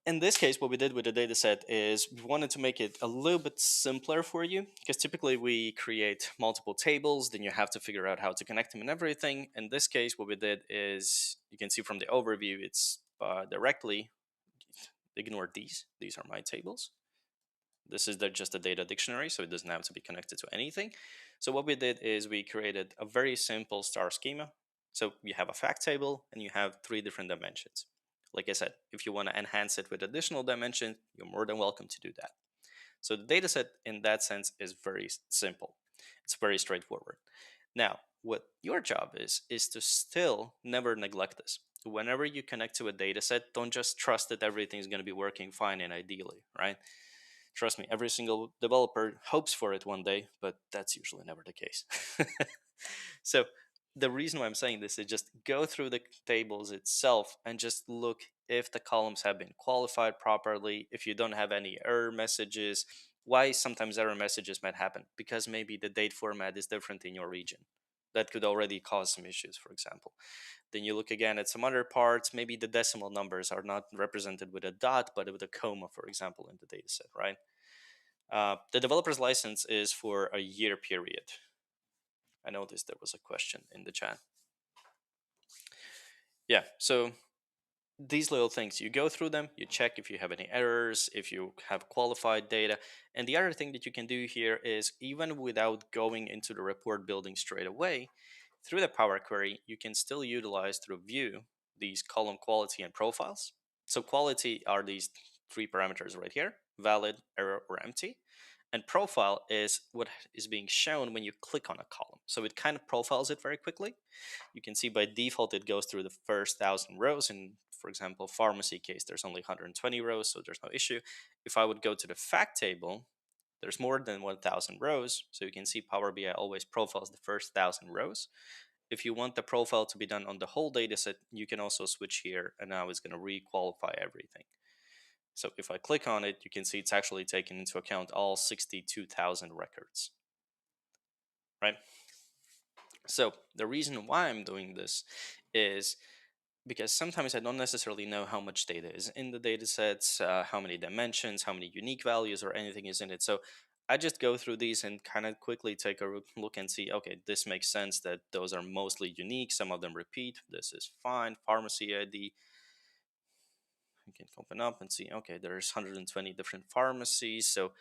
in this case, what we did with the dataset is we wanted to make it a little bit simpler for you, because typically we create multiple tables, then you have to figure out how to connect them and everything. In this case, what we did is, you can see from the overview, it's directly ignore these. These are my tables. This is just a data dictionary, so it doesn't have to be connected to anything. So what we did is we created a very simple star schema. So you have a fact table and you have 3 different dimensions. Like I said, if you want to enhance it with additional dimensions, you're more than welcome to do that. So the dataset in that sense is very simple. It's very straightforward. Now, what your job is to still never neglect this. Whenever you connect to a dataset, don't just trust that everything's going to be working fine and ideally, right? Trust me, every single developer hopes for it one day, but that's usually never the case. So the reason why I'm saying this is just go through the tables itself and just look if the columns have been qualified properly, if you don't have any error messages. Why sometimes error messages might happen? Because maybe the date format is different in your region. That could already cause some issues, for example. Then you look again at some other parts. Maybe the decimal numbers are not represented with a dot, but with a comma, for example, in the dataset, right? The developer's license is for a year period. I noticed there was a question in the chat. Yeah, so these little things, you go through them, you check if you have any errors, if you have qualified data. And the other thing that you can do here is, even without going into the report building straight away, through the Power Query, you can still utilize through view these column quality and profiles. So quality are these 3 parameters right here: valid, error, or empty. And profile is what is being shown when you click on a column. So it kind of profiles it very quickly. You can see by default it goes through the first 1,000 rows. In, for example, pharmacy case, there's only 120 rows, so there's no issue. If I would go to the fact table, there's more than 1,000 rows. So you can see Power BI always profiles the first 1,000 rows. If you want the profile to be done on the whole dataset, you can also switch here, and now it's going to re-qualify everything. So if I click on it, you can see it's actually taken into account all 62,000 records, right? So the reason why I'm doing this is because sometimes I don't necessarily know how much data is in the data sets, how many dimensions, how many unique values or anything is in it. So I just go through these and kind of quickly take a look and see, okay, this makes sense that those are mostly unique. Some of them repeat. This is fine. Pharmacy ID. You can open up and see, okay, there's 120 different pharmacies. So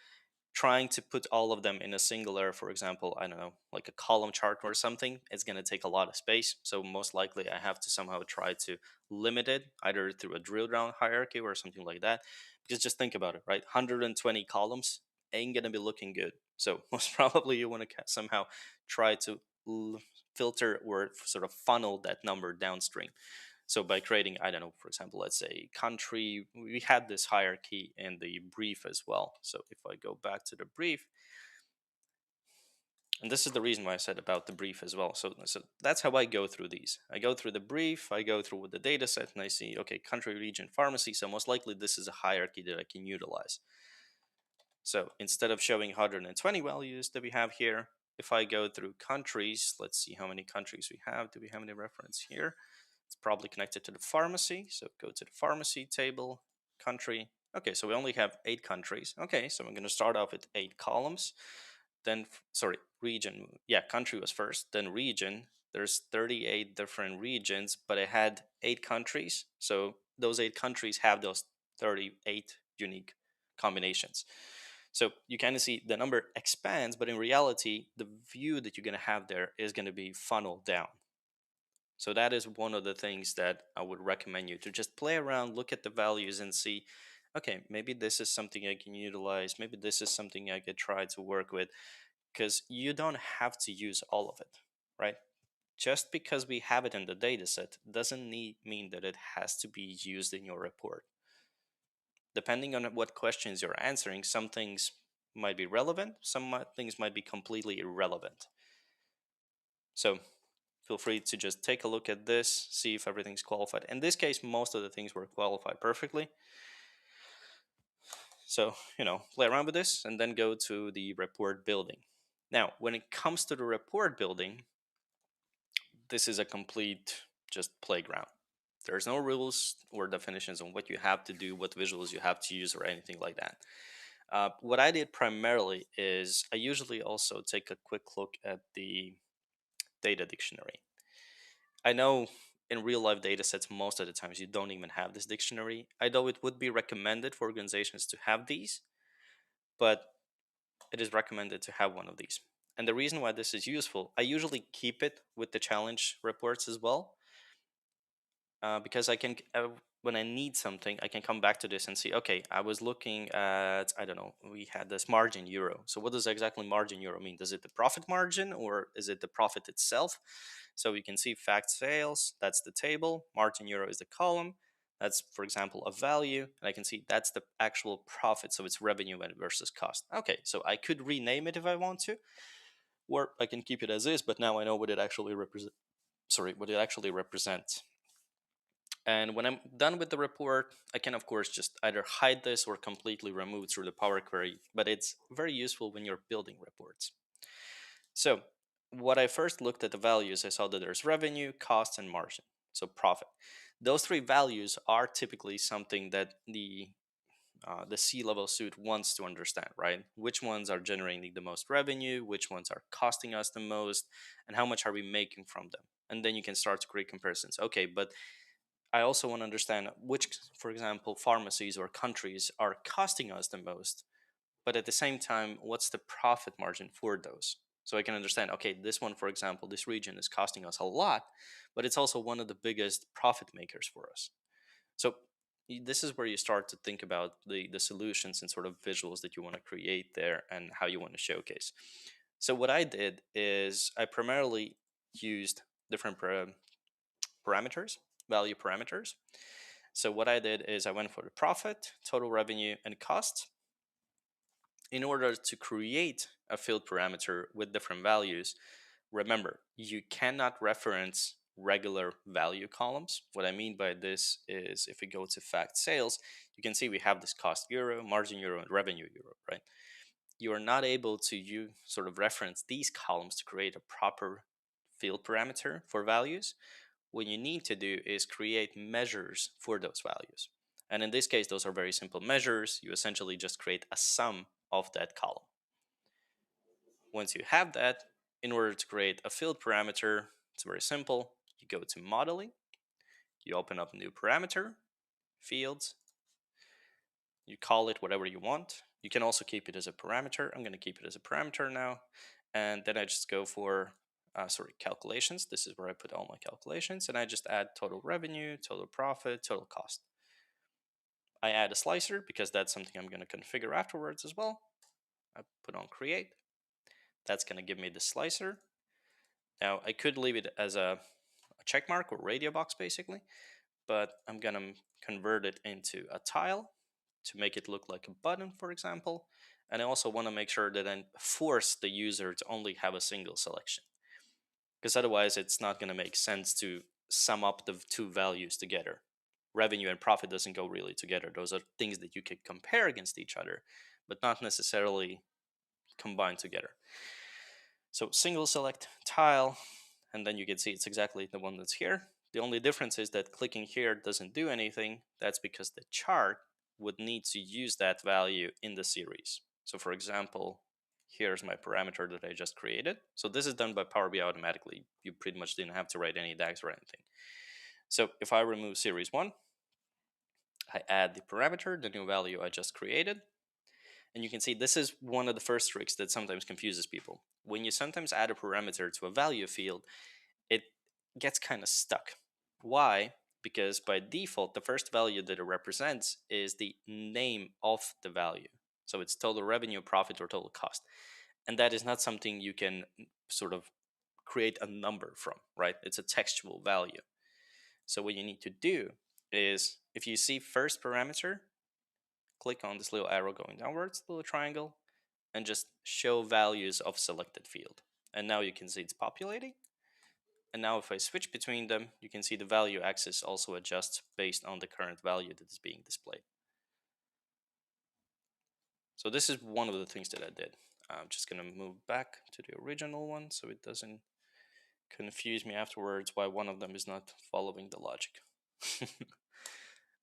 trying to put all of them in a singular, for example, I don't know, like a column chart or something, it's going to take a lot of space. So most likely I have to somehow try to limit it, either through a drill down hierarchy or something like that. Because just think about it, right? 120 columns ain't going to be looking good. So most probably you want to somehow try to filter or sort of funnel that number downstream. So by creating, I don't know, for example, let's say country, we had this hierarchy in the brief as well. So if I go back to the brief, and this is the reason why I said about the brief as well. So that's how I go through these. I go through the brief, I go through with the data set, and I see, okay, country, region, pharmacy. So most likely this is a hierarchy that I can utilize. So instead of showing 120 values that we have here, if I go through countries, let's see how many countries we have. Do we have any reference here? It's probably connected to the pharmacy. So go to the pharmacy table, country. Okay, so we only have 8 countries. Okay, so I'm going to start off with 8 columns. Then, sorry, region. Yeah, country was first, then region. There's 38 different regions, but I had 8 countries. So those 8 countries have those 38 unique combinations. So you kind of see the number expands, but in reality, the view that you're going to have there is going to be funneled down. So that is one of the things that I would recommend you to just play around, look at the values and see, okay, maybe this is something I can utilize. Maybe this is something I could try to work with, because you don't have to use all of it, right? Just because we have it in the data set doesn't mean that it has to be used in your report. Depending on what questions you're answering, some things might be relevant, some things might be completely irrelevant. So feel free to just take a look at this, see if everything's qualified. In this case, most of the things were qualified perfectly. So, play around with this and then go to the report building. Now, when it comes to the report building, this is a complete just playground. There's no rules or definitions on what you have to do, what visuals you have to use, or anything like that. What I did primarily is I usually also take a quick look at the data dictionary. I know in real life data sets, most of the times you don't even have this dictionary. I know it would be recommended for organizations to have these, but it is recommended to have one of these. And the reason why this is useful, I usually keep it with the challenge reports as well, because I can, when I need something, I can come back to this and see, okay, I was looking at, I don't know, we had this margin euro. So what does exactly margin euro mean? Does it the profit margin or is it the profit itself? So you can see fact sales, that's the table, margin euro is the column. That's, for example, a value, and I can see that's the actual profit. So it's revenue versus cost. Okay, so I could rename it if I want to, or I can keep it as is, but now I know what it actually represents. Sorry, what it actually represents. And when I'm done with the report, I can, of course, just either hide this or completely remove through the Power Query, but it's very useful when you're building reports. So what I first looked at the values, I saw that there's revenue, cost, and margin, so profit. Those three values are typically something that the C-level suite wants to understand, right? Which ones are generating the most revenue, which ones are costing us the most, and how much are we making from them? And then you can start to create comparisons. Okay, but I also want to understand which, for example, pharmacies or countries are costing us the most, but at the same time, what's the profit margin for those? So I can understand, okay, this one, for example, this region is costing us a lot, but it's also one of the biggest profit makers for us. So this is where you start to think about the solutions and sort of visuals that you want to create there and how you want to showcase. So what I did is I primarily used different parameters, value parameters. So what I did is I went for the profit, total revenue, and cost. In order to create a field parameter with different values, remember, you cannot reference regular value columns. What I mean by this is if we go to fact sales, you can see we have this cost euro, margin euro, and revenue euro, right? You are not able to sort of reference these columns to create a proper field parameter for values. What you need to do is create measures for those values. And in this case, those are very simple measures. You essentially just create a sum of that column. Once you have that, in order to create a field parameter, it's very simple. You go to modeling, you open up a new parameter, fields, you call it whatever you want. You can also keep it as a parameter. I'm going to keep it as a parameter now. And then I just go for calculations. This is where I put all my calculations, and I just add total revenue, total profit, total cost. I add a slicer because that's something I'm going to configure afterwards as well. I put on create. That's going to give me the slicer. Now I could leave it as a check mark or radio box basically, but I'm going to convert it into a tile to make it look like a button, for example. And I also want to make sure that I force the user to only have a single selection, because otherwise it's not going to make sense to sum up the two values together. Revenue and profit doesn't go really together. Those are things that you can compare against each other, but not necessarily combined together. So single select tile, and then you can see it's exactly the one that's here. The only difference is that clicking here doesn't do anything. That's because the chart would need to use that value in the series. So for example, here's my parameter that I just created. So this is done by Power BI automatically. You pretty much didn't have to write any DAX or anything. So if I remove series 1, I add the parameter, the new value I just created. And you can see this is one of the first tricks that sometimes confuses people. When you sometimes add a parameter to a value field, it gets kind of stuck. Why? Because by default, the first value that it represents is the name of the value. So it's total revenue, profit, or total cost. And that is not something you can sort of create a number from, right? It's a textual value. So what you need to do is, if you see first parameter, click on this little arrow going downwards, little triangle, and just show values of selected field. And now you can see it's populating. And now if I switch between them, you can see the value axis also adjusts based on the current value that is being displayed. So this is one of the things that I did. I'm just going to move back to the original one so it doesn't confuse me afterwards why one of them is not following the logic.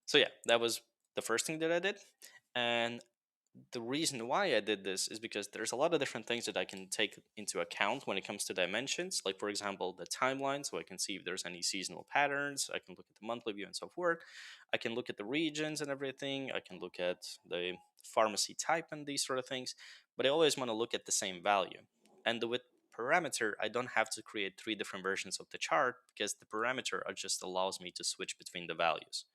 So yeah, that was the first thing that I did. And the reason why I did this is because there's a lot of different things that I can take into account when it comes to dimensions. Like, for example, the timeline, so I can see if there's any seasonal patterns. I can look at the monthly view and so forth. I can look at the regions and everything. I can look at the pharmacy type and these sort of things. But I always want to look at the same value. And with parameter, I don't have to create three different versions of the chart because the parameter just allows me to switch between the values.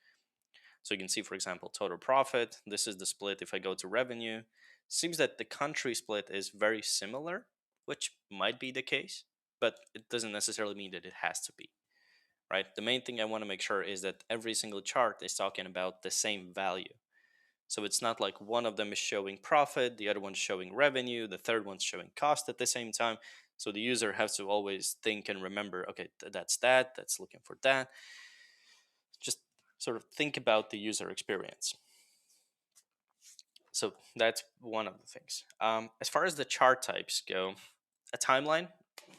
So you can see, for example, total profit. This is the split if I go to revenue. Seems that the country split is very similar, which might be the case, but it doesn't necessarily mean that it has to be, right? The main thing I want to make sure is that every single chart is talking about the same value. So it's not like one of them is showing profit, the other one's showing revenue, the third one's showing cost at the same time. So the user has to always think and remember, okay, that's looking for that. Just sort of think about the user experience. So that's one of the things. As far as the chart types go, a timeline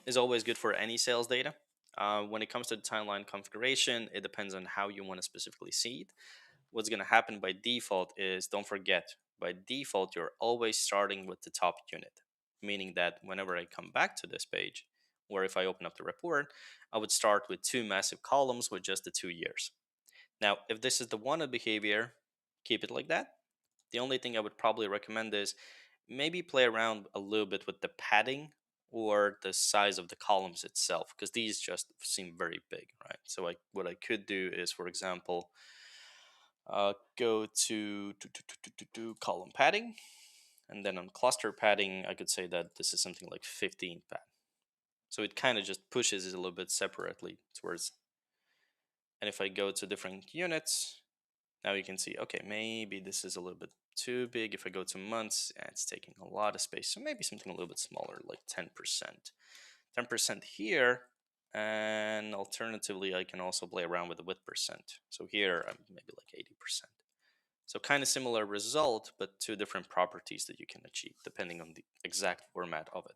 is always good for any sales data. When it comes to the timeline configuration, it depends on how you want to specifically see it. What's going to happen by default is, don't forget, by default, you're always starting with the top unit, meaning that whenever I come back to this page, or if I open up the report, I would start with two massive columns with just the 2 years. Now, if this is the wanted behavior, keep it like that. The only thing I would probably recommend is maybe play around a little bit with the padding or the size of the columns itself, because these just seem very big, right? So what I could do is, for example, go to column padding, and then on cluster padding, I could say that this is something like 15 pad. So it kind of just pushes it a little bit separately towards. And if I go to different units, now you can see, okay, maybe this is a little bit too big. If I go to months, it's taking a lot of space. So maybe something a little bit smaller, like 10%. 10% here. And alternatively, I can also play around with the width percent. So here, I'm maybe like 80%. So kind of similar result, but two different properties that you can achieve depending on the exact format of it.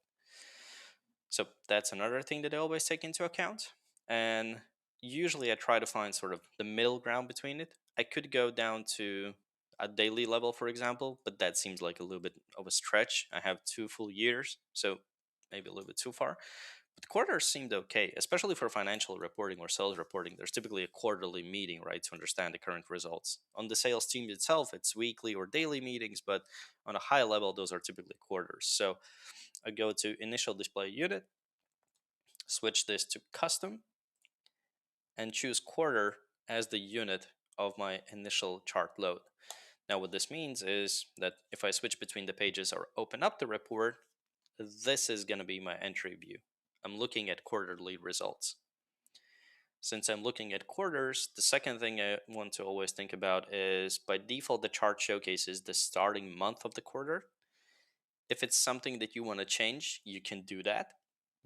So that's another thing that I always take into account. And usually I try to find sort of the middle ground between it. I could go down to a daily level, for example, but that seems like a little bit of a stretch. I have 2 full years, so maybe a little bit too far. But quarters seemed okay, especially for financial reporting or sales reporting. There's typically a quarterly meeting, right, to understand the current results. On the sales team itself, it's weekly or daily meetings, but on a high level, those are typically quarters. So I go to initial display unit, switch this to custom, and choose quarter as the unit of my initial chart load. Now, what this means is that if I switch between the pages or open up the report, this is going to be my entry view. I'm looking at quarterly results. Since I'm looking at quarters, the second thing I want to always think about is, by default, the chart showcases the starting month of the quarter. If it's something that you want to change, you can do that.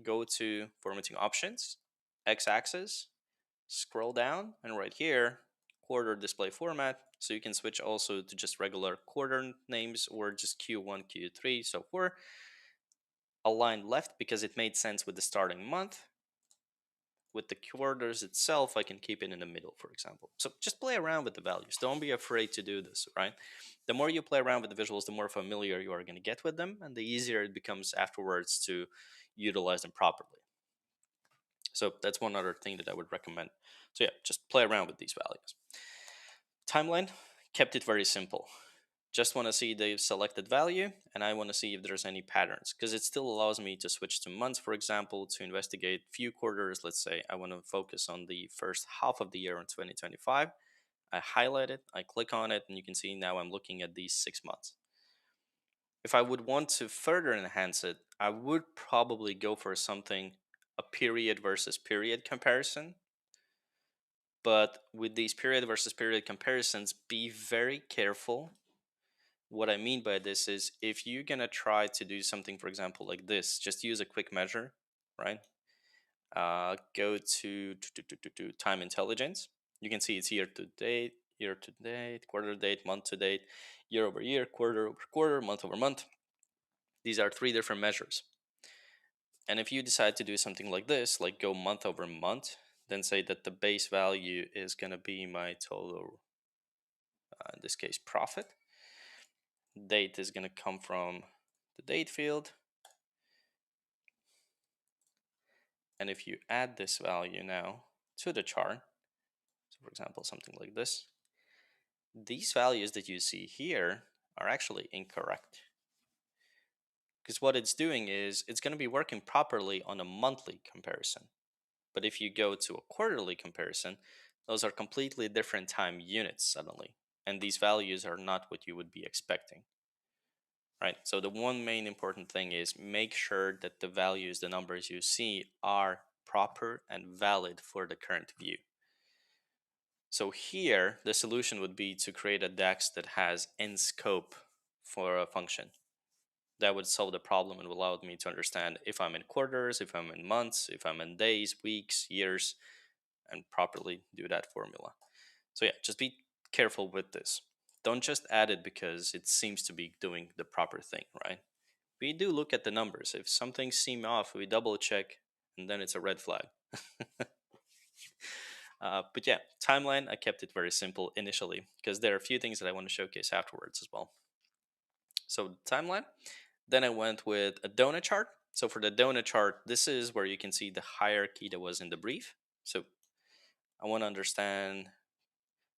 Go to formatting options, x-axis, scroll down, and right here, quarter display format. So you can switch also to just regular quarter names or just Q1, Q3, so forth. Align left because it made sense with the starting month. With the quarters itself, I can keep it in the middle, for example. So just play around with the values. Don't be afraid to do this, right? The more you play around with the visuals, the more familiar you are going to get with them, and the easier it becomes afterwards to utilize them properly. So that's one other thing that I would recommend. So yeah, just play around with these values. Timeline, kept it very simple. Just want to see the selected value, and I want to see if there's any patterns, because it still allows me to switch to months, for example, to investigate few quarters. Let's say I want to focus on the first half of the year in 2025. I highlight it, I click on it, and you can see now I'm looking at these 6 months. If I would want to further enhance it, I would probably go for something, a period versus period comparison. But with these period versus period comparisons, be very careful. What I mean by this is, if you're going to try to do something, for example, like this, just use a quick measure, right? Go to time intelligence. You can see it's year to date, quarter to date, month to date, year over year, quarter over quarter, month over month. These are 3 different measures. And if you decide to do something like this, like go month over month, then say that the base value is going to be my total, in this case, profit. Date is going to come from the date field. And if you add this value now to the chart, so for example, something like this, these values that you see here are actually incorrect. Because what it's doing is it's going to be working properly on a monthly comparison. But if you go to a quarterly comparison, those are completely different time units suddenly. And these values are not what you would be expecting. Right? So the one main important thing is make sure that the values, the numbers you see, are proper and valid for the current view. So here, the solution would be to create a DAX that has in scope for a function. That would solve the problem and allow me to understand if I'm in quarters, if I'm in months, if I'm in days, weeks, years, and properly do that formula. So yeah, just be careful with this. Don't just add it because it seems to be doing the proper thing, right? We do look at the numbers. If something seems off, we double check, and then it's a red flag. But yeah, timeline, I kept it very simple initially because there are a few things that I want to showcase afterwards as well. So timeline, then I went with a donut chart. So for the donut chart, this is where you can see the hierarchy that was in the brief. So I want to understand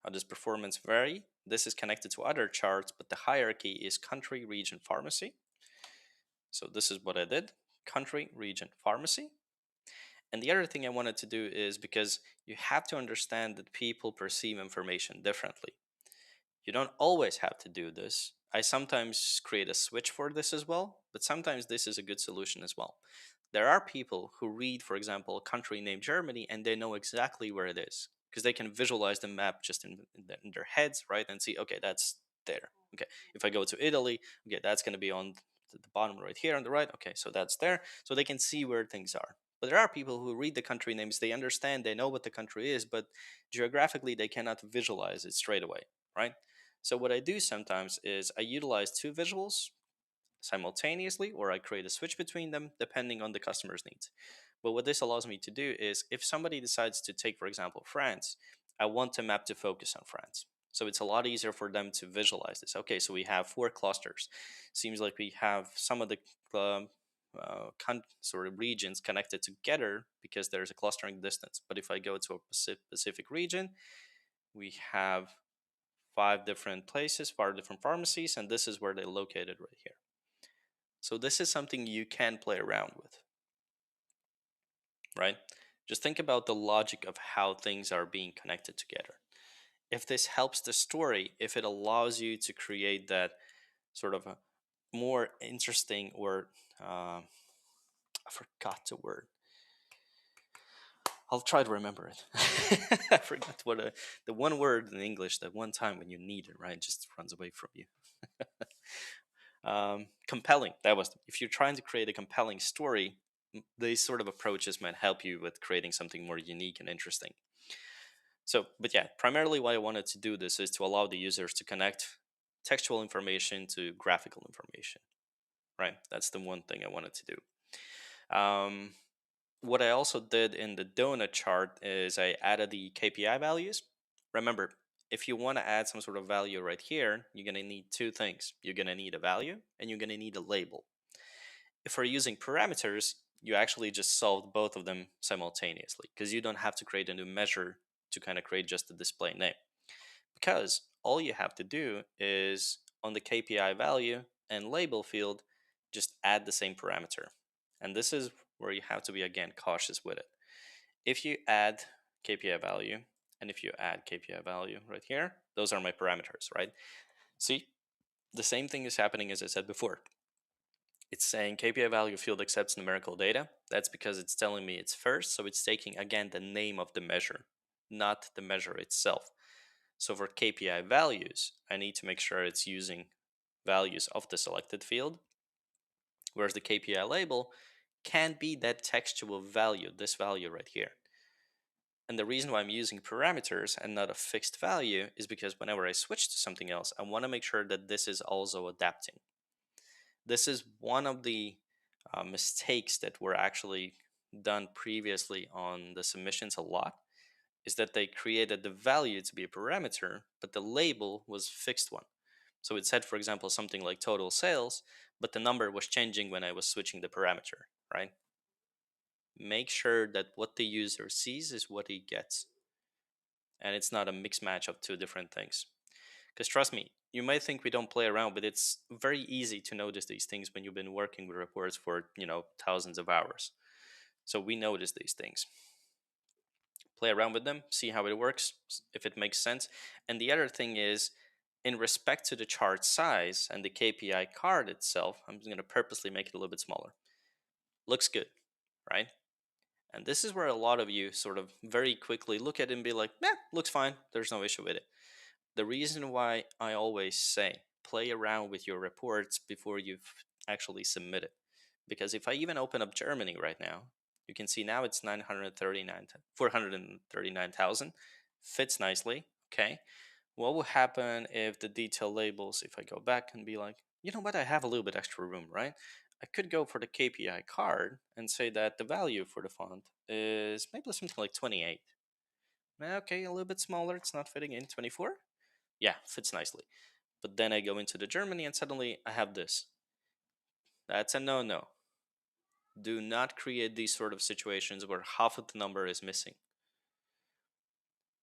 how does performance vary. This is connected to other charts, but the hierarchy is country, region, pharmacy. So this is what I did, country, region, pharmacy. And the other thing I wanted to do is because you have to understand that people perceive information differently. You don't always have to do this. I sometimes create a switch for this as well, but sometimes this is a good solution as well. There are people who read, for example, a country named Germany, and they know exactly where it is because they can visualize the map just in their heads, right? And see, okay, that's there. Okay, if I go to Italy, okay, that's going to be on the bottom right here on the right. Okay, so that's there. So they can see where things are. But there are people who read the country names, they understand, they know what the country is, but geographically they cannot visualize it straight away, right? So what I do sometimes is I utilize two visuals simultaneously, or I create a switch between them depending on the customer's needs. But what this allows me to do is if somebody decides to take, for example, France, I want the map to focus on France. So it's a lot easier for them to visualize this. Okay, so we have 4 clusters. Seems like we have some of the sort of regions connected together because there's a clustering distance. But if I go to a specific region, we have 5 different places, 5 different pharmacies, and this is where they're located right here. So this is something you can play around with, right? Just think about the logic of how things are being connected together. If this helps the story, if it allows you to create that sort of a more interesting or I forgot the word. I'll try to remember it. I forgot what the one word in English that one time when you need it, right, just runs away from you. Compelling. That was, if you're trying to create a compelling story, these sort of approaches might help you with creating something more unique and interesting. So, but yeah, primarily why I wanted to do this is to allow the users to connect textual information to graphical information, right? That's the one thing I wanted to do. What I also did in the donut chart is I added the KPI values. Remember, if you want to add some sort of value right here, you're going to need 2 things. You're going to need a value and you're going to need a label. If we're using parameters, you actually just solved both of them simultaneously because you don't have to create a new measure to kind of create just a display name. Because all you have to do is on the KPI value and label field, just add the same parameter. And this is where you have to be, again, cautious with it. If you add KPI value and if you add KPI value right here, those are my parameters, right? See, the same thing is happening as I said before. It's saying KPI value field accepts numerical data. That's because it's telling me it's first. So it's taking, again, the name of the measure, not the measure itself. So for KPI values, I need to make sure it's using values of the selected field, whereas the KPI label can be that textual value, this value right here. And the reason why I'm using parameters and not a fixed value is because whenever I switch to something else, I want to make sure that this is also adapting. This is one of the mistakes that were actually done previously on the submissions a lot, is that they created the value to be a parameter, but the label was a fixed one. So it said, for example, something like total sales, but the number was changing when I was switching the parameter, right? Make sure that what the user sees is what he gets, and it's not a mixed match of two different things. Because trust me, you might think we don't play around, but it's very easy to notice these things when you've been working with reports for, thousands of hours. So we notice these things. Play around with them, see how it works, if it makes sense. And the other thing is, in respect to the chart size and the KPI card itself, I'm just going to purposely make it a little bit smaller. Looks good, right? And this is where a lot of you sort of very quickly look at it and be like, looks fine. There's no issue with it. The reason why I always say play around with your reports before you've actually submitted. Because if I even open up Germany right now, you can see now it's 439,000. Fits nicely. Okay. What will happen if the detail labels, if I go back and be like, you know what, I have a little bit extra room, right? I could go for the KPI card and say that the value for the font is maybe something like 28. Okay, a little bit smaller, it's not fitting in. 24? Yeah, fits nicely. But then I go into the Germany and suddenly I have this. That's a no-no. Do not create these sort of situations where half of the number is missing.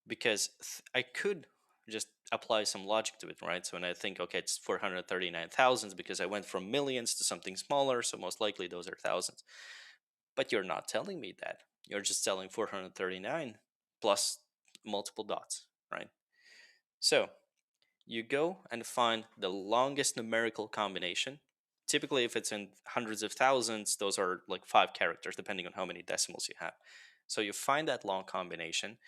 Because I could just apply some logic to it, right? So when I think, okay, it's 439,000 because I went from millions to something smaller, so most likely those are thousands. But you're not telling me that. You're just telling 439 plus multiple dots, right? So you go and find the longest numerical combination. Typically, if it's in hundreds of thousands, those are like 5 characters, depending on how many decimals you have. So you find that long combination,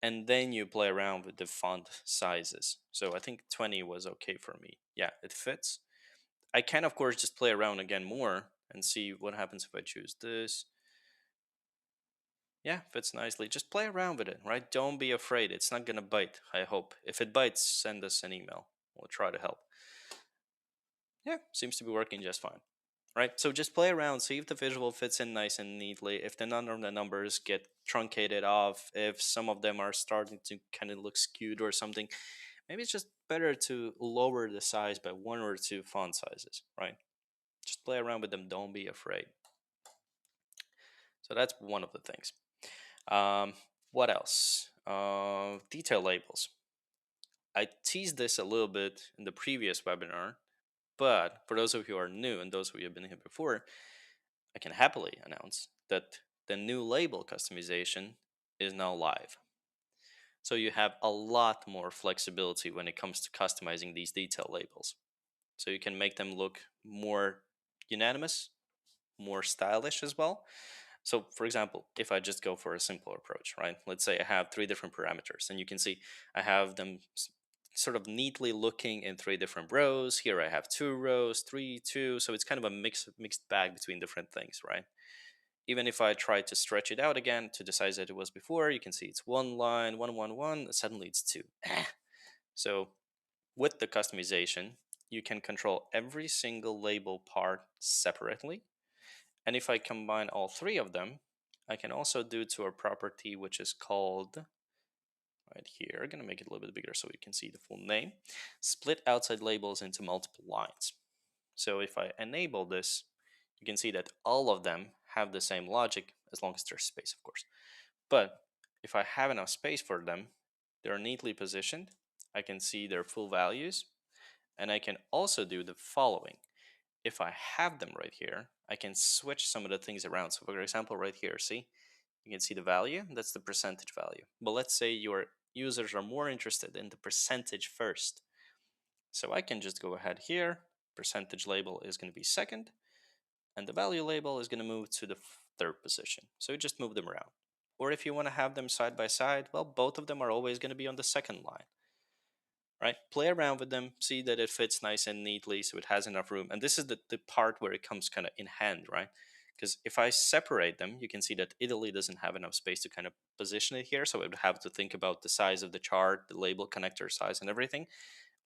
and then you play around with the font sizes. So I think 20 was okay for me. Yeah, it fits. I can, of course, just play around again more and see what happens if I choose this. Yeah, fits nicely. Just play around with it, right? Don't be afraid. It's not going to bite, I hope. If it bites, send us an email. We'll try to help. Yeah, seems to be working just fine. Right, so just play around, see if the visual fits in nice and neatly, if none of the numbers get truncated off, if some of them are starting to kind of look skewed or something. Maybe it's just better to lower the size by 1 or 2 font sizes, right? Just play around with them, don't be afraid. So that's one of the things. What else? Detail labels. I teased this a little bit in the previous webinar, but for those of you who are new and those of you who have been here before, I can happily announce that the new label customization is now live. So you have a lot more flexibility when it comes to customizing these detail labels. So you can make them look more unanimous, more stylish as well. So for example, if I just go for a simple approach, right? Let's say I have 3 different parameters, and you can see I have them sort of neatly looking in 3 different rows. Here I have 2 rows, 3, 2. So it's kind of a mixed bag between different things, right? Even if I try to stretch it out again to the size that it was before, you can see it's 1 line, 1, 1, 1, suddenly it's 2. So with the customization, you can control every single label part separately. And if I combine all 3 of them, I can also do to a property which is called, right here, I'm going to make it a little bit bigger so you can see the full name, split outside labels into multiple lines. So if I enable this, you can see that all of them have the same logic as long as there's space, of course. But if I have enough space for them, they're neatly positioned. I can see their full values, and I can also do the following. If I have them right here, I can switch some of the things around. So for example, right here, see, you can see the value, that's the percentage value. But let's say your users are more interested in the percentage first. So I can just go ahead here, percentage label is going to be second, and the value label is going to move to the 3rd position. So you just move them around. Or if you want to have them side by side, well, both of them are always going to be on the 2nd line. Right? Play around with them, see that it fits nice and neatly so it has enough room. And this is the part where it comes kind of in hand, right? Because if I separate them, you can see that Italy doesn't have enough space to kind of position it here. So I would have to think about the size of the chart, the label connector size and everything.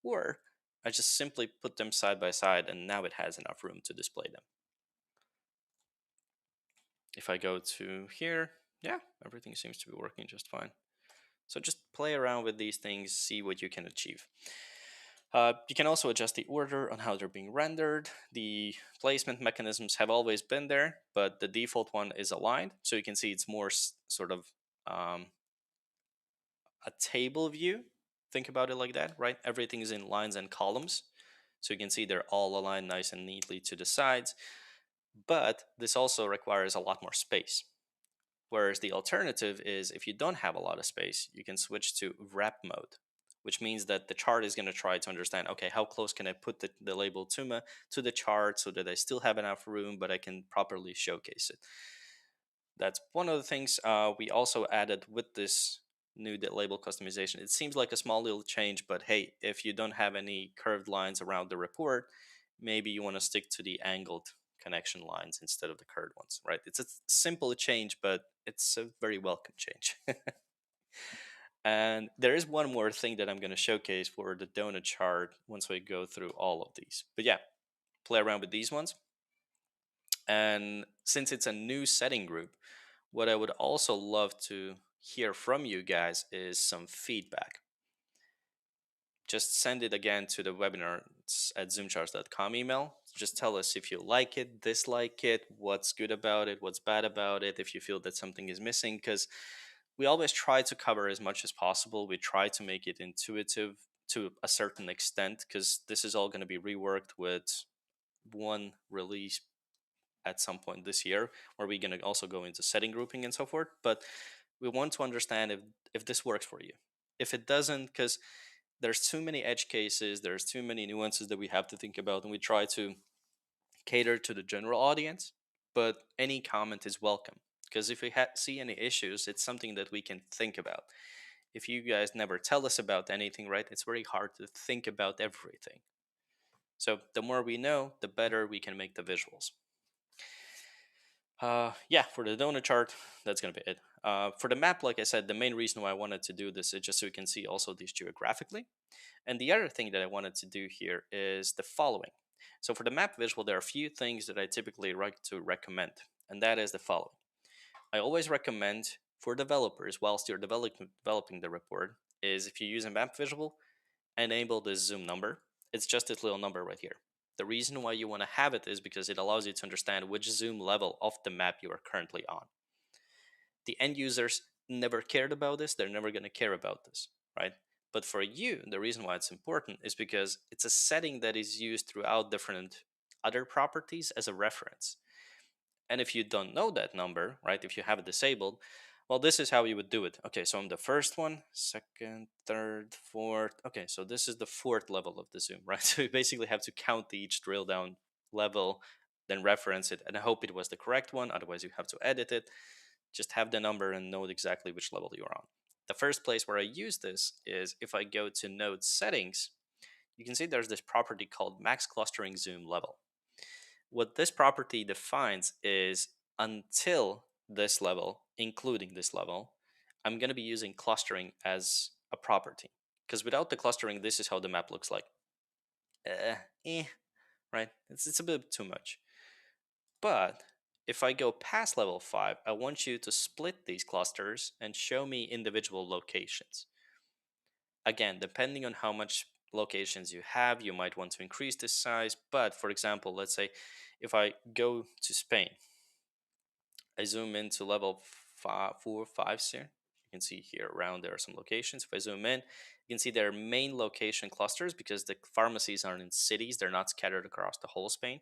Or I just simply put them side by side and now it has enough room to display them. If I go to here, yeah, everything seems to be working just fine. So just play around with these things, see what you can achieve. You can also adjust the order on how they're being rendered. The placement mechanisms have always been there, but the default one is aligned. So you can see it's more sort of a table view. Think about it like that, right? Everything is in lines and columns. So you can see they're all aligned nice and neatly to the sides. But this also requires a lot more space. Whereas the alternative is if you don't have a lot of space, you can switch to wrap mode, which means that the chart is going to try to understand, okay, how close can I put the label to the chart so that I still have enough room, but I can properly showcase it. That's one of the things we also added with this new label customization. It seems like a small little change, but hey, if you don't have any curved lines around the report, maybe you want to stick to the angled connection lines instead of the curved ones, right? It's a simple change, but it's a very welcome change. And there is one more thing that I'm going to showcase for the donut chart once we go through all of these. But yeah, play around with these ones. And since it's a new setting group, what I would also love to hear from you guys is some feedback. Just send it again to the webinars at zoomcharts.com email. Just tell us if you like it, dislike it, what's good about it, what's bad about it, if you feel that something is missing, because we always try to cover as much as possible. We try to make it intuitive to a certain extent, because this is all going to be reworked with one release at some point this year, where we're going to also go into setting grouping and so forth. But we want to understand if this works for you. If it doesn't, because there's too many edge cases, there's too many nuances that we have to think about, and we try to cater to the general audience. But any comment is welcome, because if we see any issues, it's something that we can think about. If you guys never tell us about anything, right, it's very hard to think about everything. So the more we know, the better we can make the visuals. Yeah, for the donut chart, that's going to be it. For the map, like I said, the main reason why I wanted to do this is just so we can see also these geographically. And the other thing that I wanted to do here is the following. So for the map visual, there are a few things that I typically like to recommend, and that is the following. I always recommend for developers, whilst you're developing the report, is if you use a map visual, enable the zoom number. It's just this little number right here. The reason why you want to have it is because it allows you to understand which zoom level of the map you are currently on. The end users never cared about this, they're never going to care about this, right? But for you, the reason why it's important is because it's a setting that is used throughout different other properties as a reference. And if you don't know that number, right, if you have it disabled, well, this is how you would do it. Okay, so I'm the first one, second, third, fourth. Okay, so this is the fourth level of the zoom, right? So you basically have to count each drill down level, then reference it, and I hope it was the correct one. Otherwise, you have to edit it. Just have the number and know exactly which level you're on. The first place where I use this is if I go to node settings, you can see there's this property called max clustering zoom level. What this property defines is until this level, including this level, I'm going to be using clustering as a property. Because without the clustering, this is how the map looks like. Right? It's a bit too much. But if I go past level 5, I want you to split these clusters and show me individual locations. Again, depending on how much locations you have, you might want to increase this size. But for example, let's say if I go to Spain, I zoom into level 4, 5 here. You can see here around there are some locations. If I zoom in, you can see there are main location clusters because the pharmacies are in cities. They're not scattered across the whole Spain.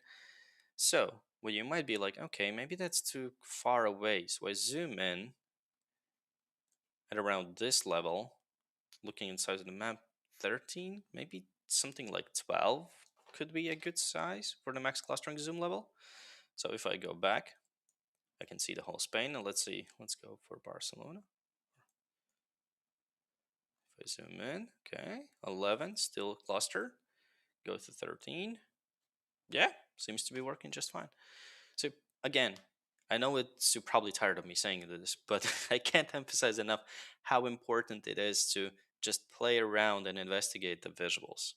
So what you might be like, okay, maybe that's too far away. So I zoom in at around this level, looking inside of the map, 13, maybe something like 12 could be a good size for the max clustering zoom level. So if I go back, I can see the whole Spain. And let's see, let's go for Barcelona. If I zoom in, okay, 11, still cluster. Go to 13. Yeah, seems to be working just fine. So again, I know you're probably tired of me saying this, but I can't emphasize enough how important it is to just play around and investigate the visuals,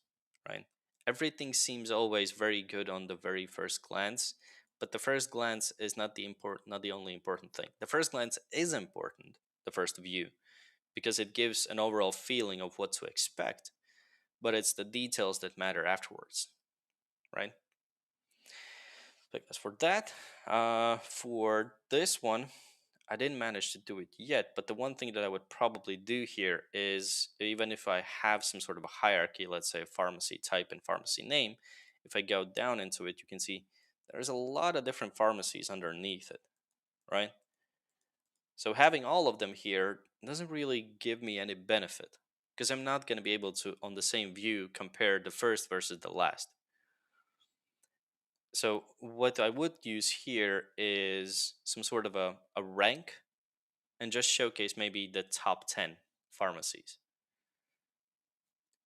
right? Everything seems always very good on the very first glance, but the first glance is not the only important thing. The first glance is important, the first view, because it gives an overall feeling of what to expect, but it's the details that matter afterwards, right? But as for that, for this one, I didn't manage to do it yet, but the one thing that I would probably do here is, even if I have some sort of a hierarchy, let's say pharmacy type and pharmacy name, if I go down into it, you can see there's a lot of different pharmacies underneath it, right? So having all of them here doesn't really give me any benefit, because I'm not going to be able to, on the same view, compare the first versus the last. So what I would use here is some sort of a rank, and just showcase maybe the top 10 pharmacies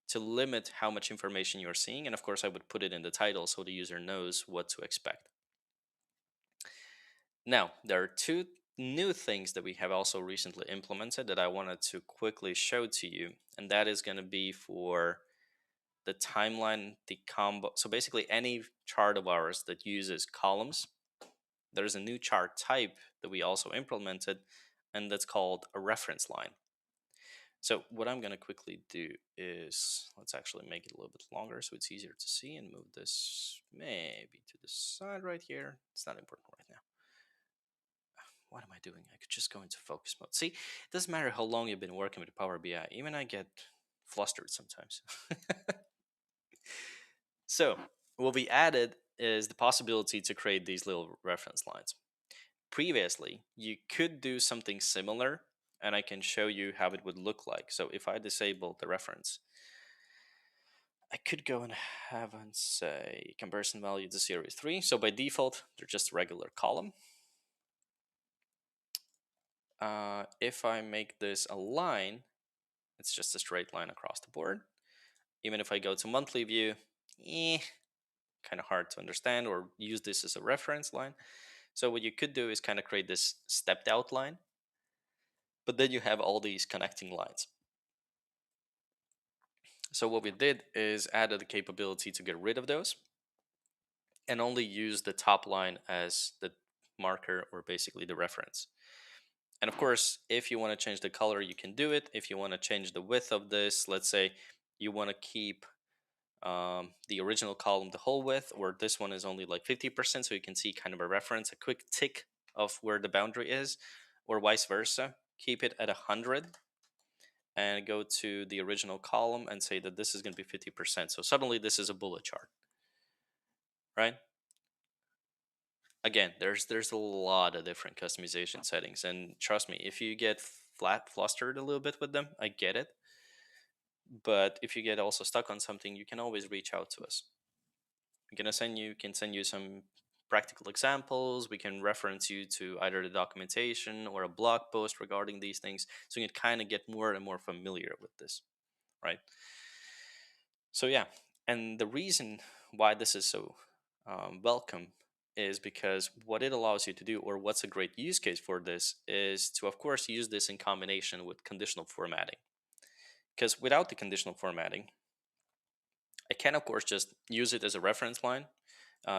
to limit how much information you're seeing. And of course, I would put it in the title so the user knows what to expect. Now, there are two new things that we have also recently implemented that I wanted to quickly show to you. And that is going to be for the timeline, the combo. So basically, any chart of ours that uses columns, there's a new chart type that we also implemented, and that's called a reference line. So what I'm going to quickly do is, let's actually make it a little bit longer so it's easier to see, and move this maybe to the side right here. It's not important right now. What am I doing? I could just go into focus mode. See, it doesn't matter how long you've been working with Power BI. Even I get flustered sometimes. So what we added is the possibility to create these little reference lines. Previously, you could do something similar, and I can show you how it would look like. So if I disable the reference, I could go and have and say comparison value to series 3. So by default, they're just a regular column. If I make this a line, it's just a straight line across the board. Even if I go to monthly view, kind of hard to understand or use this as a reference line. So what you could do is kind of create this stepped out line, but then you have all these connecting lines. So what we did is added the capability to get rid of those and only use the top line as the marker, or basically the reference. And of course, if you want to change the color, you can do it. If you want to change the width of this, let's say you want to keep the original column the whole width, or this one is only like 50%, so you can see kind of a reference, a quick tick of where the boundary is, or vice versa. Keep it at 100 and go to the original column and say that this is going to be 50%. So suddenly this is a bullet chart, right? Again, there's a lot of different customization settings, and trust me, if you get flustered a little bit with them, I get it. But if you get also stuck on something, you can always reach out to us. We can send you some practical examples. We can reference you to either the documentation or a blog post regarding these things, so you can kind of get more and more familiar with this, right? So yeah, and the reason why this is so welcome is because what it allows you to do, or what's a great use case for this, is to of course use this in combination with conditional formatting. Because without the conditional formatting, I can of course just use it as a reference line,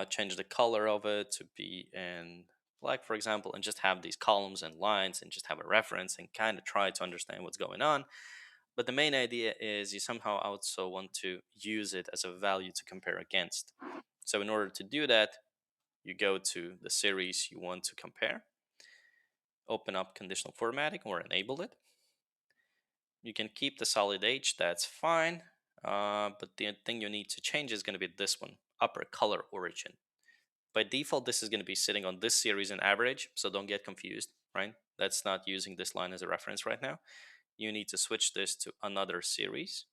change the color of it to be in black, for example, and just have these columns and lines and just have a reference and kind of try to understand what's going on. But the main idea is you somehow also want to use it as a value to compare against. So in order to do that, you go to the series you want to compare, open up conditional formatting or enable it. You can keep the solid H, that's fine. But the thing you need to change is going to be this one, upper color origin. By default, this is going to be sitting on this series in average, so don't get confused, right? That's not using this line as a reference right now. You need to switch this to another series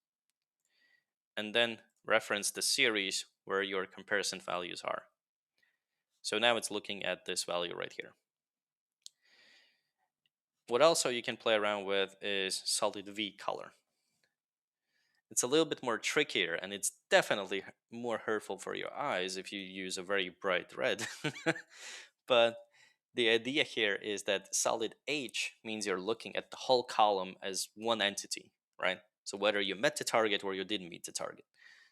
and then reference the series where your comparison values are. So now it's looking at this value right here. What also you can play around with is solid V color. It's a little bit more trickier, and it's definitely more hurtful for your eyes if you use a very bright red. But the idea here is that solid H means you're looking at the whole column as one entity, right? So whether you met the target or you didn't meet the target.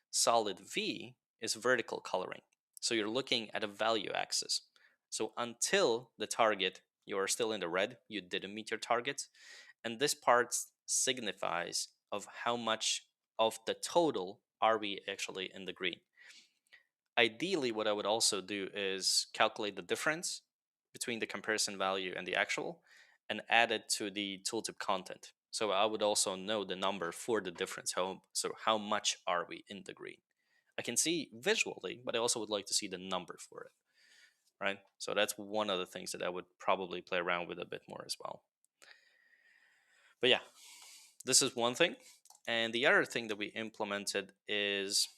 Solid V is vertical coloring. So you're looking at a value axis. So until the target, you're still in the red, you didn't meet your target. And this part signifies of how much of the total are we actually in the green. Ideally, what I would also do is calculate the difference between the comparison value and the actual and add it to the tooltip content. So I would also know the number for the difference. So how much are we in the green? I can see visually, but I also would like to see the number for it, right? So that's one of the things that I would probably play around with a bit more as well. But yeah, this is one thing. And the other thing that we implemented is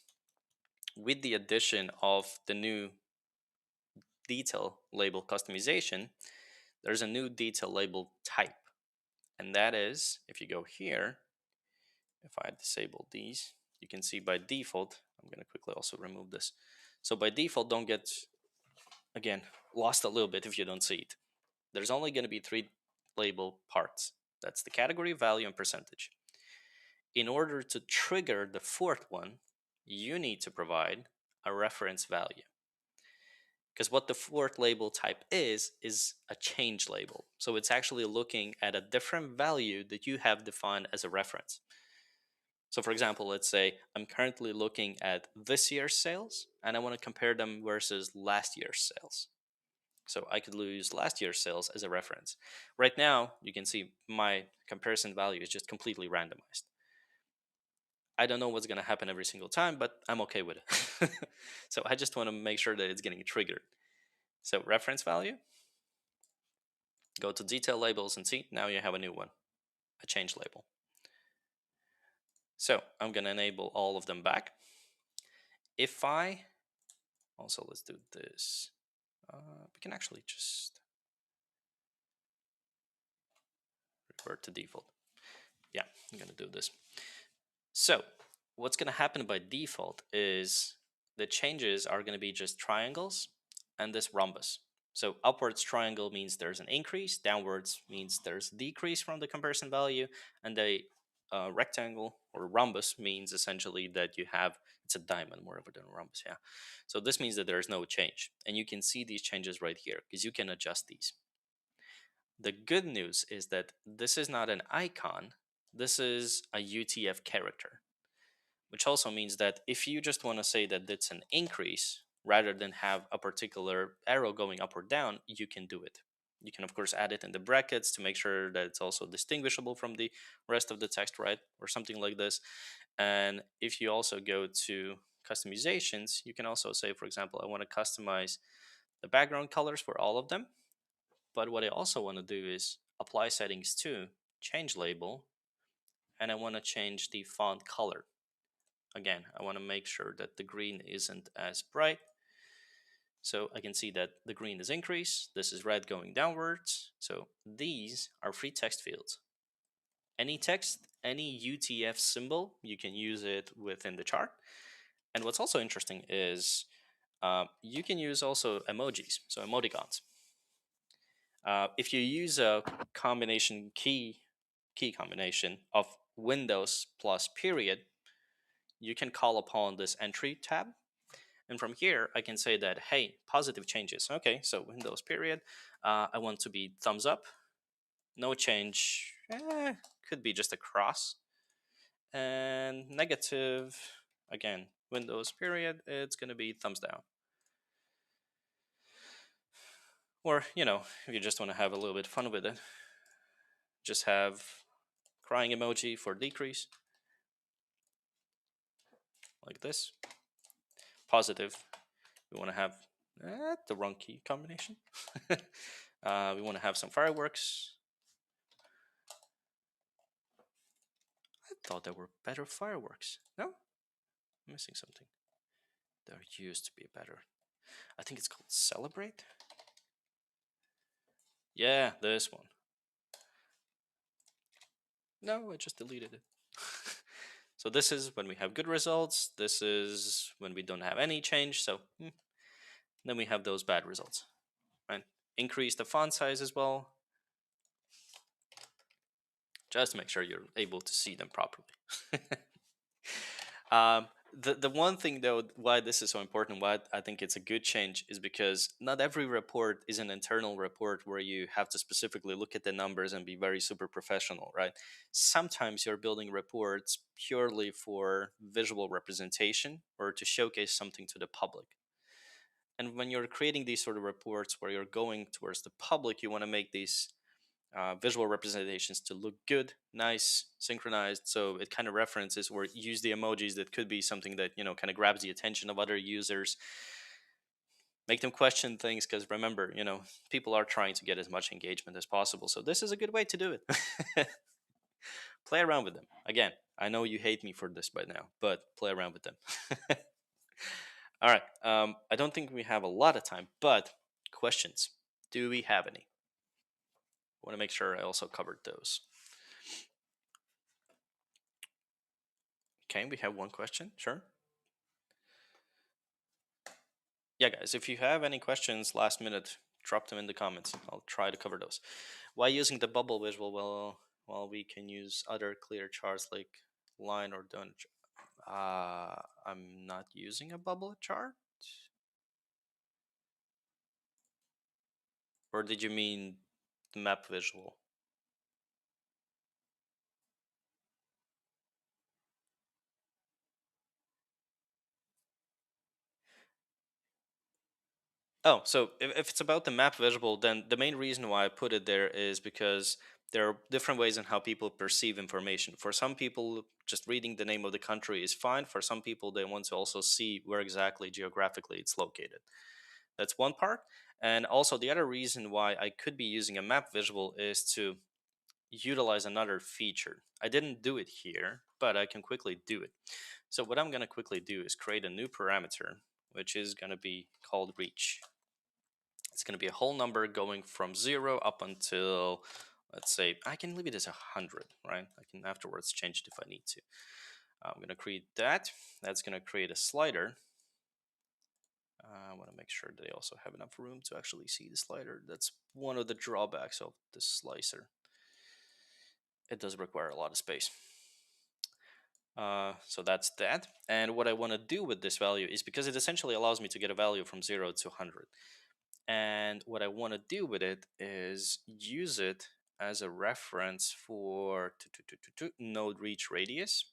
with the addition of the new detail label customization, there's a new detail label type. And that is, if you go here, if I disable these, you can see by default, I'm going to quickly also remove this. So by default, don't get, again, lost a little bit if you don't see it. There's only going to be 3 label parts. That's the category, value, and percentage. In order to trigger the 4th one, you need to provide a reference value. Because what the 4th label type is a change label. So it's actually looking at a different value that you have defined as a reference. So for example, let's say I'm currently looking at this year's sales and I want to compare them versus last year's sales. So I could use last year's sales as a reference. Right now, you can see my comparison value is just completely randomized. I don't know what's going to happen every single time, but I'm okay with it. So I just want to make sure that it's getting triggered. So reference value, go to detail labels and see, now you have a new one, a change label. So I'm going to enable all of them back. If I, also let's do this. We can actually just revert to default. Yeah, I'm going to do this. So what's going to happen by default is the changes are going to be just triangles and this rhombus. So upwards triangle means there's an increase, downwards means there's a decrease from the comparison value, and the rectangle or rhombus means essentially that you have, it's a diamond more of than a rhombus, yeah. So this means that there's no change, and you can see these changes right here because you can adjust these. The good news is that this is not an icon, this is a UTF character, which also means that if you just want to say that it's an increase rather than have a particular arrow going up or down, you can do it. You can of course add it in the brackets to make sure that it's also distinguishable from the rest of the text, right? Or something like this. And if you also go to customizations, you can also say, for example, I want to customize the background colors for all of them. But what I also want to do is apply settings to change label, and I want to change the font color. Again, I want to make sure that the green isn't as bright. So I can see that the green is increased. This is red going downwards. So these are free text fields. Any text, any UTF symbol, you can use it within the chart. And what's also interesting is you can use also emojis, so emoticons. If you use a combination key combination of Windows plus period, you can call upon this entry tab. And from here, I can say that, hey, positive changes. Okay, so Windows period. I want to be thumbs up. No change. Could be just a cross. And negative, again, Windows period. It's going to be thumbs down. Or, you know, if you just want to have a little bit fun with it, just have crying emoji for decrease. Like this. Positive, we want to have the wrong key combination. We want to have some fireworks. I thought there were better fireworks. No? I'm missing something. There used to be better. I think it's called Celebrate. Yeah, this one. No, I just deleted it. So this is when we have good results. This is when we don't have any change. So then we have those bad results. Right? Increase the font size as well, just to make sure you're able to see them properly. The one thing though why this is so important, why I think it's a good change, is because not every report is an internal report where you have to specifically look at the numbers and be very super professional, right? Sometimes you're building reports purely for visual representation or to showcase something to the public. And when you're creating these sort of reports where you're going towards the public, you want to make these visual representations to look good, nice, synchronized. So it kind of references or use the emojis that could be something that, kind of grabs the attention of other users, make them question things. Because remember, people are trying to get as much engagement as possible. So this is a good way to do it. Play around with them. Again, I know you hate me for this by now, but play around with them. All right. I don't think we have a lot of time, but questions. Do we have any? I want to make sure I also covered those. Okay, we have one question. Sure. Yeah, guys, if you have any questions last minute, drop them in the comments. I'll try to cover those. Why using the bubble visual? Well, we can use other clear charts like line or donut. I'm not using a bubble chart. Or did you mean the map visual? Oh, so if it's about the map visual, then the main reason why I put it there is because there are different ways in how people perceive information. For some people, just reading the name of the country is fine. For some people, they want to also see where exactly geographically it's located. That's one part. And also, the other reason why I could be using a map visual is to utilize another feature. I didn't do it here, but I can quickly do it. So, what I'm going to quickly do is create a new parameter, which is going to be called reach. It's going to be a whole number going from 0 up until, let's say, I can leave it as 100, right? I can afterwards change it if I need to. I'm going to create that. That's going to create a slider. I want to make sure they also have enough room to actually see the slider. That's one of the drawbacks of the slicer. It does require a lot of space. So that's that. And what I want to do with this value is, because it essentially allows me to get a value from 0 to 100. And what I want to do with it is use it as a reference for node reach radius.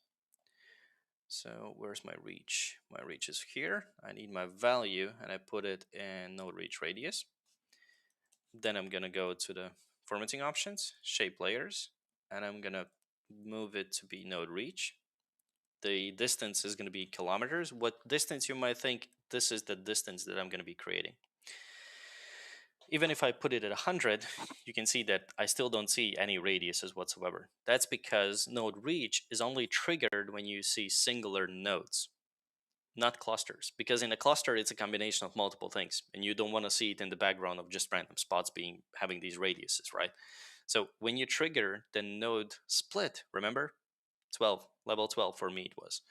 So where's my reach? My reach is here. I need my value and I put it in node reach radius. Then I'm going to go to the formatting options, shape layers, and I'm going to move it to be node reach. The distance is going to be kilometers. What distance you might think, this is the distance that I'm going to be creating. Even if I put it at 100, you can see that I still don't see any radiuses whatsoever. That's because node reach is only triggered when you see singular nodes, not clusters. Because in a cluster, it's a combination of multiple things, and you don't want to see it in the background of just random spots having these radiuses, right? So when you trigger the node split, remember, 12, level 12 for me it was.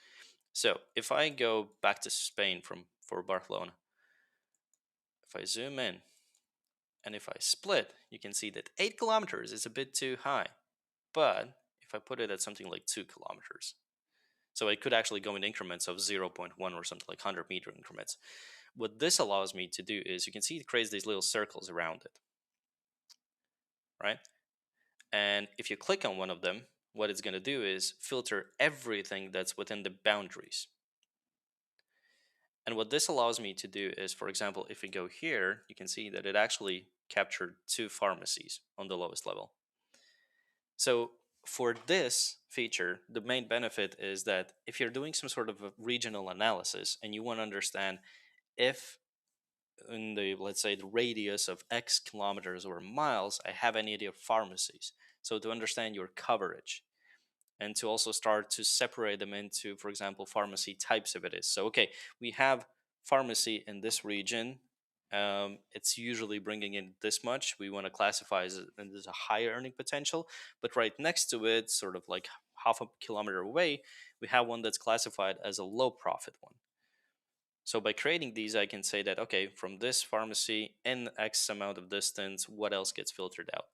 So if I go back to Spain for Barcelona, if I zoom in, and if I split, you can see that 8 kilometers is a bit too high. But if I put it at something like 2 kilometers, so it could actually go in increments of 0.1 or something like 100-meter increments. What this allows me to do is, you can see it creates these little circles around it, right? And if you click on one of them, what it's going to do is filter everything that's within the boundaries. And what this allows me to do is, for example, if we go here, you can see that it actually captured 2 pharmacies on the lowest level. So for this feature, the main benefit is that if you're doing some sort of a regional analysis and you want to understand if in the, let's say, the radius of X kilometers or miles, I have any idea of pharmacies. So to understand your coverage, and to also start to separate them into, for example, pharmacy types if it is. So, okay, we have pharmacy in this region. It's usually bringing in this much. We want to classify as there's a high earning potential, but right next to it, sort of like half a kilometer away, we have one that's classified as a low profit one. So by creating these, I can say that, okay, from this pharmacy in X amount of distance, what else gets filtered out?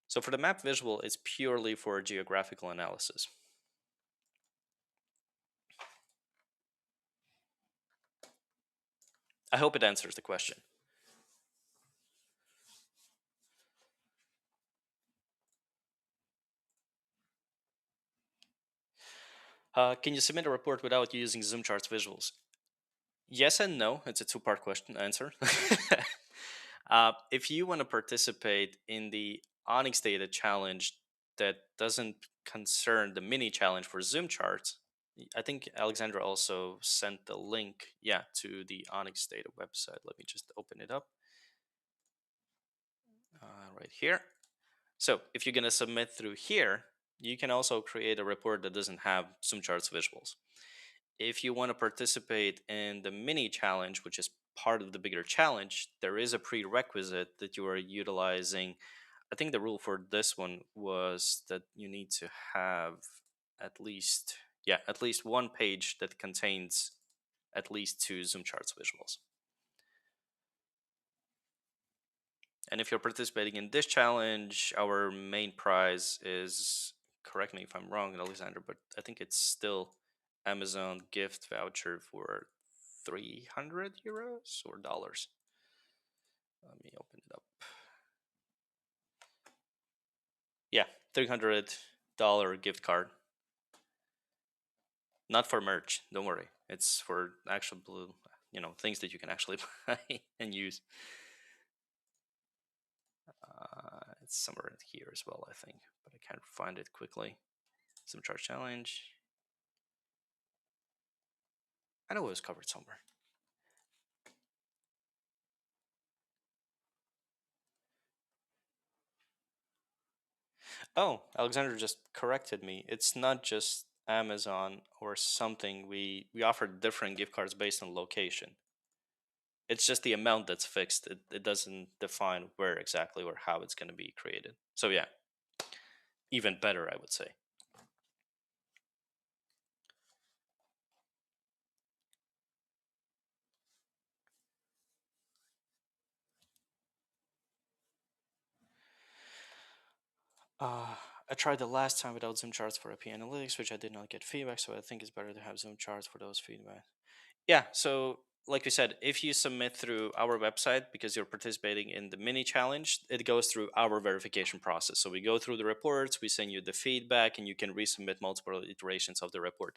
So for the map visual, it's purely for geographical analysis. I hope it answers the question. Can you submit a report without using ZoomCharts visuals? Yes and no. It's a two-part question answer. If you want to participate in the Onyx Data Challenge that doesn't concern the mini challenge for ZoomCharts, I think Alexandra also sent the link, to the Onyx Data website. Let me just open it up right here. So if you're going to submit through here, you can also create a report that doesn't have ZoomCharts visuals. If you want to participate in the mini challenge, which is part of the bigger challenge, there is a prerequisite that you are utilizing. I think the rule for this one was that you need to have at least one page that contains at least 2 ZoomCharts visuals. And if you're participating in this challenge, our main prize is, correct me if I'm wrong, Alexander, but I think it's still Amazon gift voucher for 300 euros or dollars. Let me open it up. Yeah, $300 gift card. Not for merch, don't worry. It's for actual things that you can actually buy and use. It's somewhere in here as well, I think, but I can't find it quickly. ZoomCharts challenge. I know it was covered somewhere. Oh, Alexander just corrected me. It's not just Amazon or something. We offer different gift cards based on location. It's just the amount that's fixed. It doesn't define where exactly or how it's going to be created. So yeah, even better, I would say. I tried the last time without ZoomCharts for AP Analytics, which I did not get feedback, so I think it's better to have ZoomCharts for those feedback. Yeah, so like we said, if you submit through our website because you're participating in the mini challenge, it goes through our verification process. So we go through the reports, we send you the feedback, and you can resubmit multiple iterations of the report.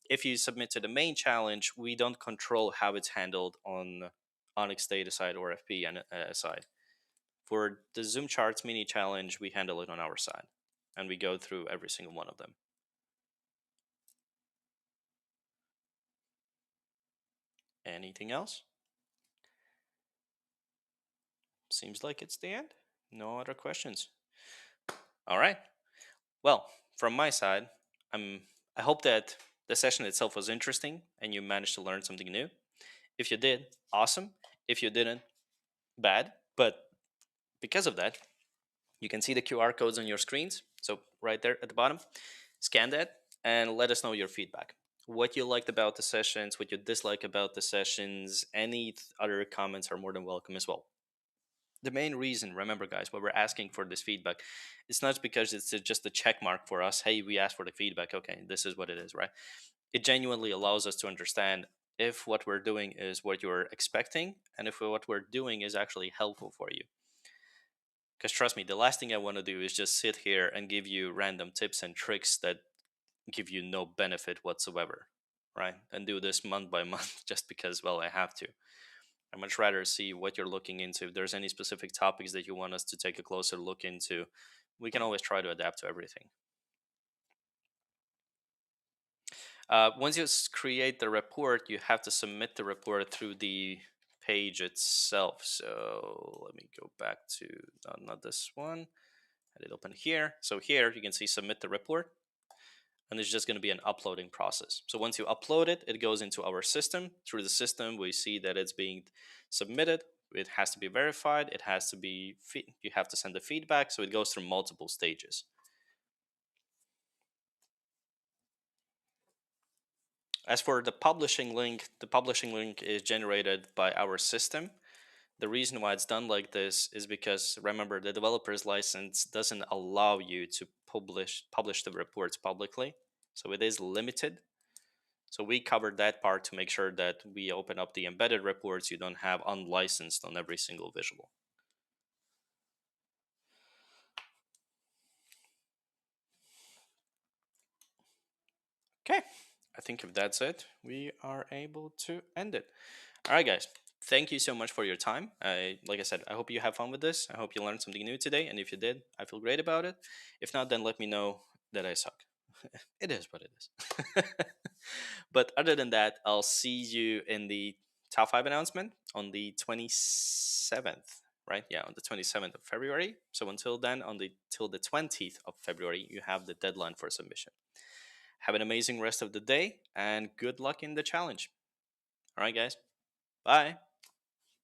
If you submit to the main challenge, we don't control how it's handled on Onyx Data side or FP side. For the ZoomCharts mini challenge, we handle it on our side, and we go through every single one of them. Anything else? Seems like it's the end. No other questions. All right. Well, from my side, I hope that the session itself was interesting and you managed to learn something new. If you did, awesome. If you didn't, bad. But because of that, you can see the QR codes on your screens. So right there at the bottom, scan that and let us know your feedback. What you liked about the sessions, what you dislike about the sessions, any other comments are more than welcome as well. The main reason, remember guys, why we're asking for this feedback, it's not because it's just a check mark for us. Hey, we asked for the feedback. Okay, this is what it is, right? It genuinely allows us to understand if what we're doing is what you're expecting and if what we're doing is actually helpful for you. Because trust me, the last thing I want to do is just sit here and give you random tips and tricks that give you no benefit whatsoever, right? And do this month by month just because, well, I have to. I'd much rather see what you're looking into. If there's any specific topics that you want us to take a closer look into, we can always try to adapt to everything. Once you create the report, you have to submit the report through the page itself. So let me go back to, not this one. I did open here. So here you can see submit the report. And it's just going to be an uploading process. So once you upload it, it goes into our system. Through the system, we see that it's being submitted. It has to be verified. It has to be, you have to send the feedback. So it goes through multiple stages. As for the publishing link is generated by our system. The reason why it's done like this is because, remember, the developer's license doesn't allow you to publish the reports publicly. So it is limited. So we covered that part to make sure that we open up the embedded reports. You don't have unlicensed on every single visual. Okay, I think if that's it, we are able to end it. All right, guys. Thank you so much for your time. Like I said, I hope you have fun with this. I hope you learned something new today. And if you did, I feel great about it. If not, then let me know that I suck. It is what it is. But other than that, I'll see you in the top 5 announcement on the 27th, right? Yeah, on the 27th of February. So until then, till the 20th of February, you have the deadline for submission. Have an amazing rest of the day and good luck in the challenge. All right, guys. Bye.